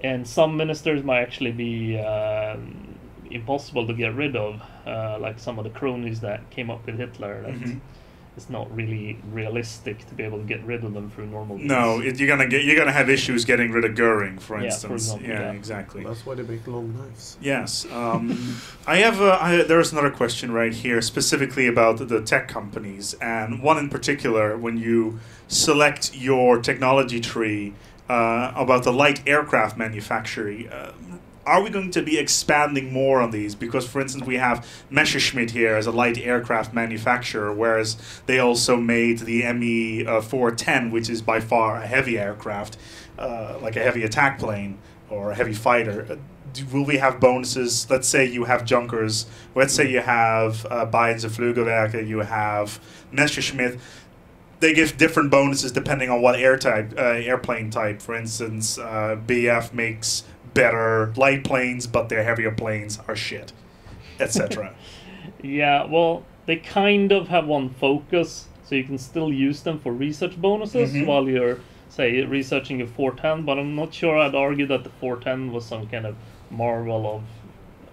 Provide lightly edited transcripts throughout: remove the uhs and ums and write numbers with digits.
and some ministers might actually be impossible to get rid of, like some of the cronies that came up with Hitler. That it's not really realistic to be able to get rid of them through normal means. No, you're gonna have issues getting rid of Goering, for Yeah, instance. for example, yeah, yeah. exactly. That's why they make long knives. Yes. There's another question right here, specifically about the tech companies, and one in particular, when you select your technology tree about the light aircraft manufacturing. Are we going to be expanding more on these? Because, for instance, we have Messerschmitt here as a light aircraft manufacturer, whereas they also made the ME 410, which is by far a heavy aircraft, like a heavy attack plane or a heavy fighter. Will we have bonuses? Let's say you have Junkers. Let's say you have Bayerns Fluggewerke, you have Messerschmitt. They give different bonuses depending on what airplane type. For instance, BF makes better light planes, but their heavier planes are shit, etc. Yeah, well, they kind of have one focus, so you can still use them for research bonuses while you're, say, researching a 410, but I'm not sure I'd argue that the 410 was some kind of marvel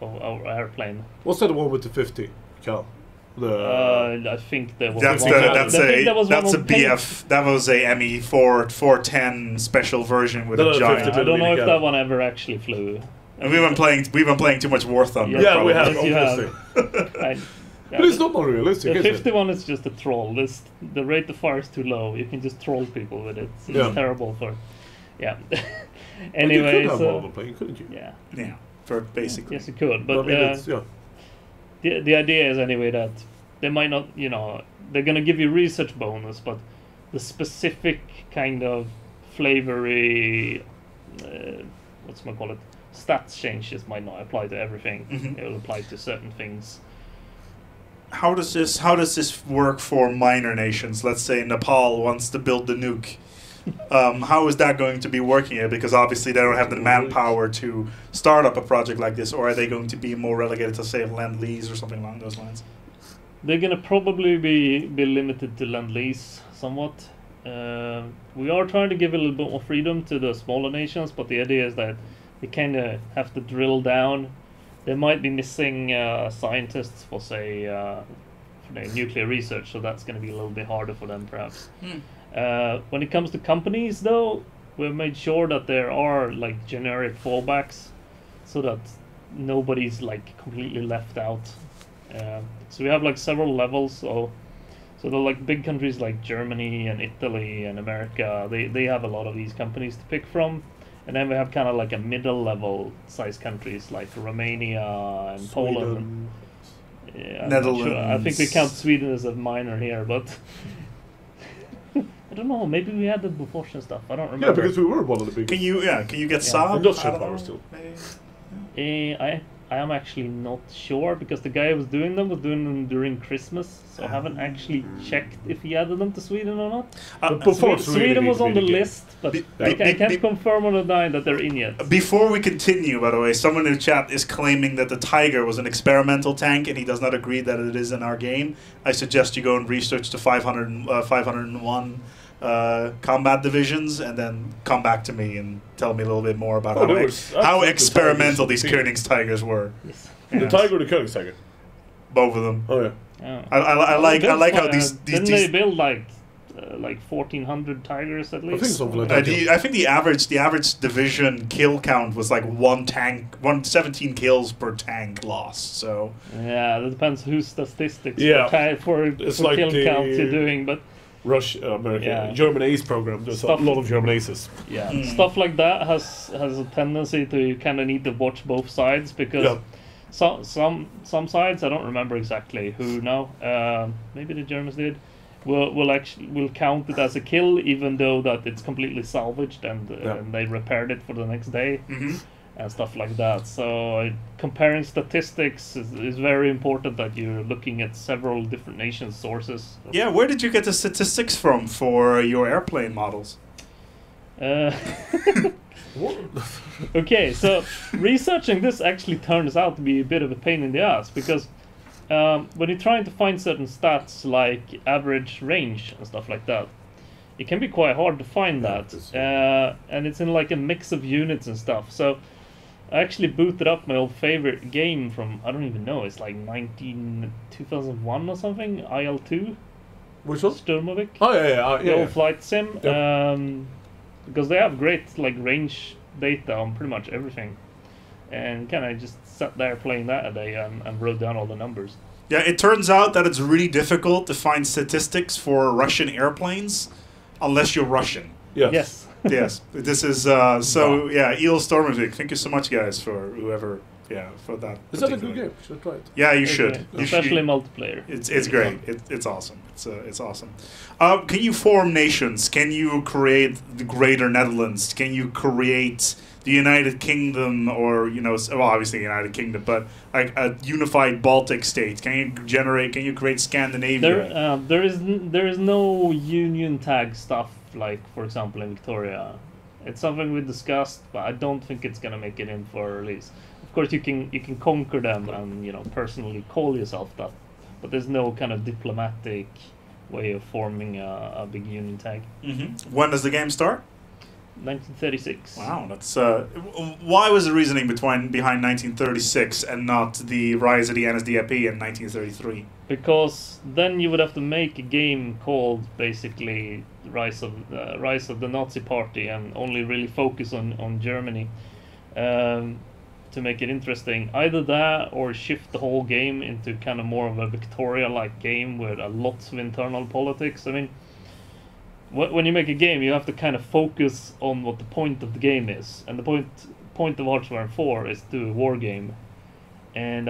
of our airplane. What's that one with the 50, Cal? I think there was That's one. that's a one BF. That was a ME 410 special version with a giant. I don't know if that one ever actually flew. And we've been playing too much War Thunder. Yeah, we have, Yes, you obviously. But it's not unrealistic, the is it? 51 is just a troll. The rate of fire is too low. You can just troll people with it. It's terrible for... Yeah. Anyway, but you could have one of them playing, couldn't you? Yeah. Yeah, for basically. Yes, you could. But the idea is anyway that they might not, they're going to give you research bonus, but the specific kind of flavory, stats changes might not apply to everything. It will apply to certain things. How does this work for minor nations? Let's say Nepal wants to build the nuke. How is that going to be working here? Because obviously they don't have the manpower to start up a project like this, or are they going to be more relegated to, say, Lend-Lease or something along those lines? They're going to probably be limited to Lend-Lease somewhat. We are trying to give a little bit more freedom to the smaller nations, but the idea is that they kind of have to drill down. They might be missing scientists for, say, for their nuclear research, so that's going to be a little bit harder for them, perhaps. When it comes to companies, though, we've made sure that there are like generic fallbacks, so that nobody's like completely left out. So we have like several levels. So the like big countries like Germany and Italy and America, they have a lot of these companies to pick from, and then we have kind of like a middle level size countries like Romania and Poland. Yeah, Netherlands. Sure. I think we count Sweden as a minor here, but. I don't know. Maybe we had the Bofors and stuff. I don't remember. Yeah, because we were one of the biggest. Can you get Saab? Industrial power still. I am actually not sure, because the guy who was doing them during Christmas, so I haven't actually checked if he added them to Sweden or not. But Bofors Sweden was on the really list, but I can't confirm or deny that they're in yet. Before we continue, by the way, someone in the chat is claiming that the Tiger was an experimental tank, and he does not agree that it is in our game. I suggest you go and research the 501 combat divisions, and then come back to me and tell me a little bit more about how experimental these Königstigers were. Yes. The Tiger or the Königstiger? Both of them. Oh yeah. Oh. I like how these didn't they build like 1,400 Tigers at least? I think something like that. I think the average division kill count was like 17 kills per tank lost. So yeah, that depends whose statistics for it's like kill count you're doing, but. Russia, America, German Ace program. There's a lot of German Aces. Yeah, stuff like that has a tendency to, you kind of need to watch both sides, because some sides, I don't remember exactly who now. Maybe the Germans did. Will count it as a kill, even though that it's completely salvaged and they repaired it for the next day. And stuff like that. So comparing statistics is very important, that you're looking at several different nations' sources. Yeah, where did you get the statistics from for your airplane models? Okay, so researching this actually turns out to be a bit of a pain in the ass, because when you're trying to find certain stats like average range and stuff like that, it can be quite hard to find that. And it's in like a mix of units and stuff. So I actually booted up my old favorite game from, I don't even know, it's like 2001 or something, IL-2. Which one? Sturmovik. Oh, yeah. The old flight sim. Yep. Because they have great like range data on pretty much everything. And kind of just sat there playing that a day and wrote down all the numbers. Yeah, it turns out that it's really difficult to find statistics for Russian airplanes unless you're Russian. Yes. Yes. This is so. Yeah, Eel Stormovik. Thank you so much, guys, for whoever. Yeah, for that. Is that a good game? Should I try it? Yeah, you should. Especially multiplayer. It's great. It's awesome. It's awesome. Can you form nations? Can you create the Greater Netherlands? Can you create the United Kingdom, or obviously the United Kingdom, but like a unified Baltic state? Can you create Scandinavia? There is no union tag stuff like, for example, in Victoria. It's something we discussed, but I don't think it's gonna make it in for release. Of course, you can conquer them and personally call yourself that, but there's no kind of diplomatic way of forming a big union tag. Mm-hmm. When does the game start? 1936. Wow, that's why was the reasoning behind 1936 and not the rise of the NSDAP in 1933? Because then you would have to make a game called basically Rise of the Nazi Party and only really focus on Germany to make it interesting. Either that or shift the whole game into kind of more of a Victoria-like game with lots of internal politics. I mean, when you make a game, you have to kind of focus on what the point of the game is, and the point of Hearts of Iron 4 is to do a war game, and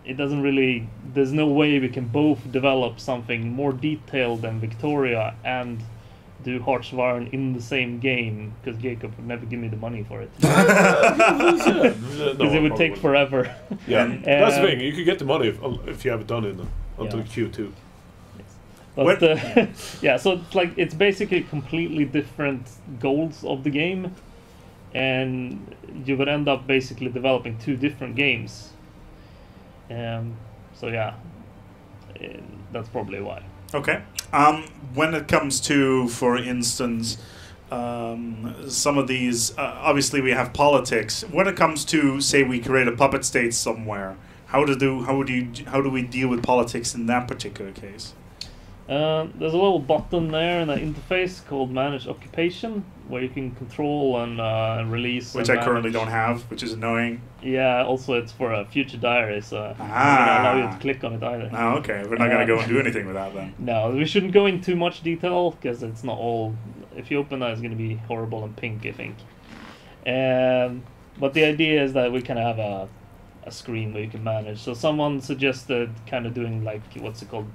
it doesn't really. There's no way we can both develop something more detailed than Victoria and do Hearts of Iron in the same game, because Jacob would never give me the money for it. Because it would take forever. Yeah, that's the thing. You could get the money if you haven't done it until Q2. But yeah, so it's basically completely different goals of the game, and you would end up basically developing two different games. So yeah, that's probably why. Okay. When it comes to, for instance, some of these, obviously we have politics. When it comes to, say, we create a puppet state somewhere, how do we deal with politics in that particular case? There's a little button there in the interface called Manage Occupation, where you can control and release. Which I currently don't have, which is annoying. Yeah, also it's for a future diary, so I'm not going to allow you to click on it either. Oh, okay. We're not going to go and do anything with that then. No, we shouldn't go into too much detail, because it's not all... If you open that, it's going to be horrible and pink, I think. But the idea is that we can have a screen where you can manage. So someone suggested kind of doing like, what's it called?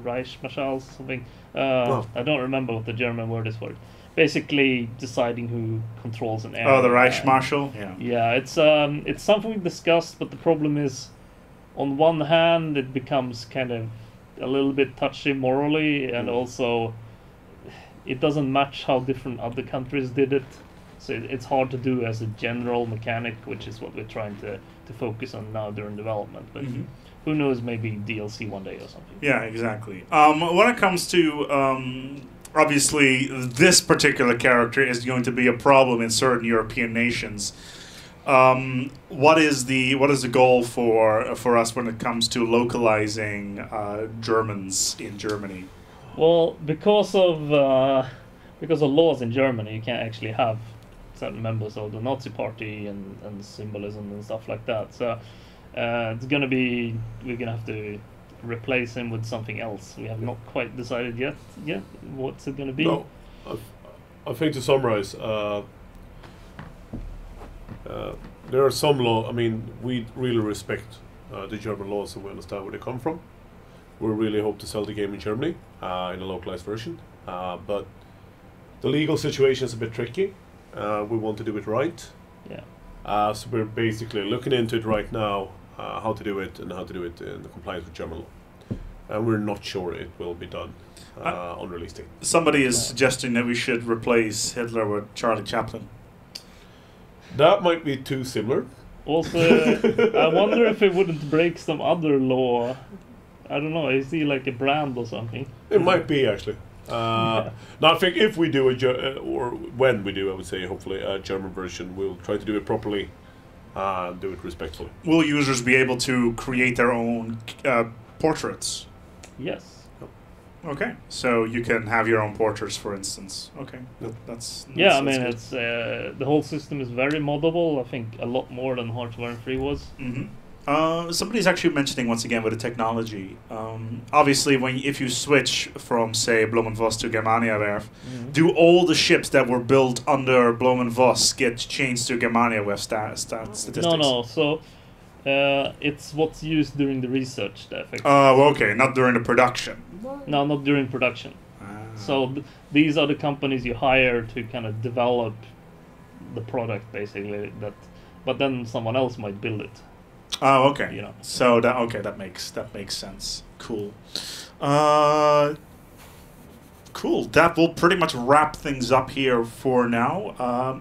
Reichsmarschall, something. I don't remember what the German word is for it. Basically, deciding who controls an area. Oh, the Reichsmarschall. Yeah. Yeah, it's something we discussed, but the problem is, on one hand, it becomes kind of a little bit touchy morally, and also it doesn't match how different other countries did it. So it's hard to do as a general mechanic, which is what we're trying to focus on now during development. But who knows, maybe DLC one day or something. Yeah, exactly. When it comes to, obviously, this particular character is going to be a problem in certain European nations. What is the goal for us when it comes to localizing Germans in Germany? Well, because of laws in Germany, you can't actually have certain members of the Nazi Party and symbolism and stuff like that. So we're gonna have to replace him with something else. We have not quite decided yet. What's it gonna be? No, I think to summarize, there are some laws. I mean, we really respect the German laws and we understand where they come from. We really hope to sell the game in Germany in a localized version, but the legal situation is a bit tricky. We want to do it right. Yeah. So we're basically looking into it right now, how to do it and how to do it in compliance with German law. And we're not sure it will be done on release date. Somebody is suggesting that we should replace Hitler with Charlie Chaplin. That might be too similar. Also, I wonder if it wouldn't break some other law. I don't know, is he like a brand or something? It might be, actually. No, I think if we do or when we do, I would say hopefully a German version, we'll try to do it properly and do it respectfully. Will users be able to create their own portraits? Yes. Okay, so you can have your own portraits, for instance. Okay, that's Yeah, I mean, good. it's the whole system is very moddable. I think a lot more than Hearts of Iron 3 was. Somebody's actually mentioning once again with the technology. Obviously, if you switch from say Blumenvoss to Germaniawerf, do all the ships that were built under Blumenvoss get changed to Germaniawerf statistics? No. So it's what's used during the research. The effects. Oh, okay, not during the production. No, not during production. So these are the companies you hire to kind of develop the product, basically. But then someone else might build it. Oh, okay. You know. So that makes sense. Cool. Cool. That will pretty much wrap things up here for now.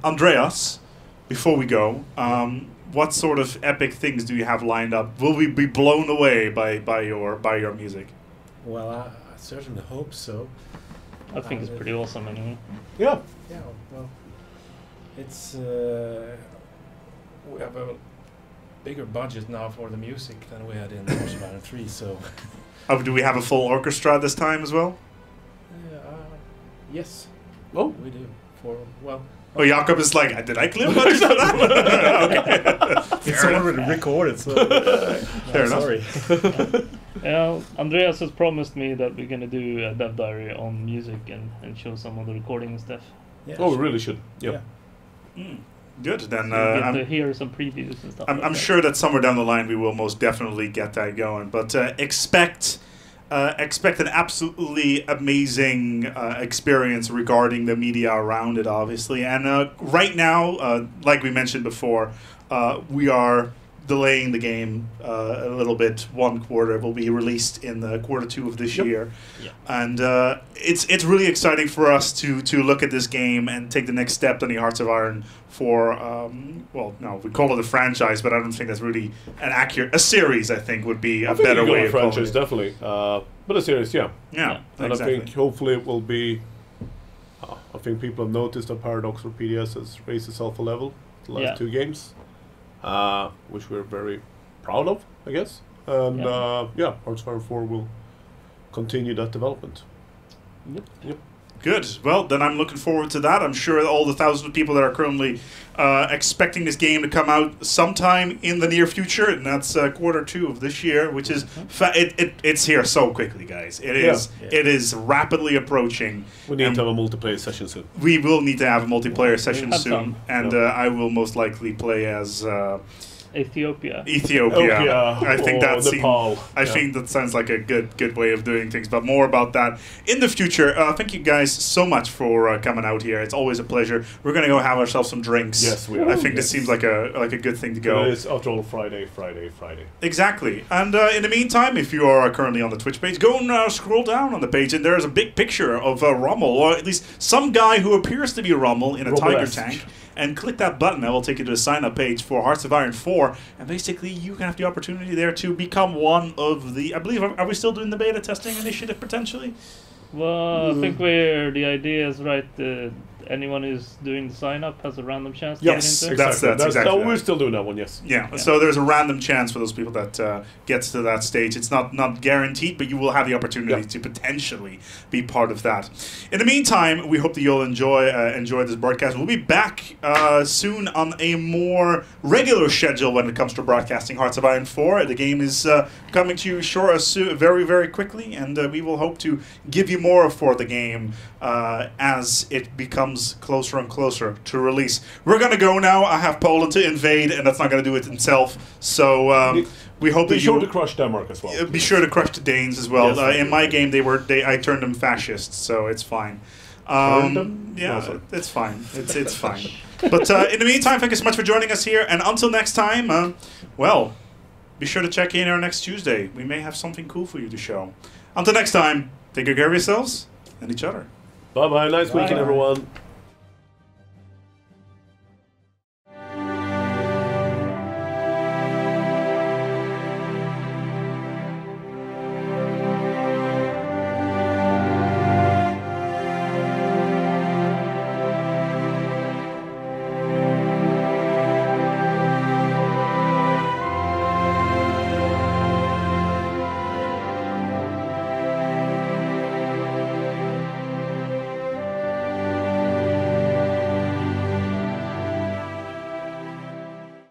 Andreas, before we go, what sort of epic things do you have lined up? Will we be blown away by your music? Well, I certainly hope so. I think it's pretty awesome anyway. Yeah. Yeah, well, it's we have a bigger budget now for the music than we had in Hearts of Iron 3, so... Do we have a full orchestra this time as well? Yes. Oh. We do. Oh, Jakob is like, did I clear budget for that? Okay. It's already recorded, so... Fair enough. Sorry. Andreas has promised me that we're gonna do a dev diary on music and show some of the recording and stuff. Yeah, Oh, we really should. Yep. Yeah. Good. Then So you get to hear some previews and stuff. I'm sure that somewhere down the line we will most definitely get that going. But expect an absolutely amazing experience regarding the media around it, obviously. And right now, like we mentioned before, we are delaying the game a little bit. 1 quarter. It will be released in the Q2 of this year. Yeah. And it's really exciting for us to look at this game and take the next step in the Hearts of Iron for, we call it a franchise, but I don't think that's really a series, I think, would be a better way of calling franchise, it. definitely. But a series, yeah. Yeah, And exactly. I think hopefully it will be... I think people have noticed that Paradox or PDS has raised itself a level the last 2 games, which we're very proud of, I guess. And Hearts of Iron 4 will continue that development. Yep. Good. Well, then I'm looking forward to that. I'm sure all the thousands of people that are currently expecting this game to come out sometime in the near future, and that's Q2 of this year, which is it's here so quickly, guys. It is rapidly approaching. We need to have a multiplayer session soon. We will need to have a multiplayer session Have soon, some. and I will most likely play as Ethiopia. I think that's Nepal. I think that sounds like a good way of doing things, but more about that in the future. Thank you guys so much for coming out here. It's always a pleasure. We're gonna go have ourselves some drinks. Yes, we are. I think this seems like a good thing to go. It is, after all, Friday. Exactly. And in the meantime, if you are currently on the Twitch page, go and scroll down on the page, and there's a big picture of Rommel, or at least some guy who appears to be Rommel in a tiger tank. And click that button. That will take you to the sign-up page for Hearts of Iron 4. And basically, you can have the opportunity there to become one of the... I believe, are we still doing the beta testing initiative, potentially? Well, I think the idea is right. Anyone who's doing the sign-up has a random chance to Yes, get into it. that's exactly we're that. still doing that one, yes. Yeah, so there's a random chance for those people that gets to that stage. It's not guaranteed, but you will have the opportunity to potentially be part of that. In the meantime, we hope that you'll enjoy this broadcast. We'll be back soon on a more regular schedule when it comes to broadcasting Hearts of Iron 4. The game is coming to you very, very quickly, and we will hope to give you more for the game as it becomes closer and closer to release. We're going to go now. I have Poland to invade, and that's not going to do it itself. So we hope that Be sure to crush Denmark as well. Be sure to crush the Danes as well. Yes, in my game, I turned them fascists, so it's fine. Turned them? Yeah, No, it's fine. It's fine. But in the meantime, thank you so much for joining us here. And until next time, be sure to check in our next Tuesday. We may have something cool for you to show. Until next time, take good care of yourselves and each other. Bye-bye. Nice weekend, everyone.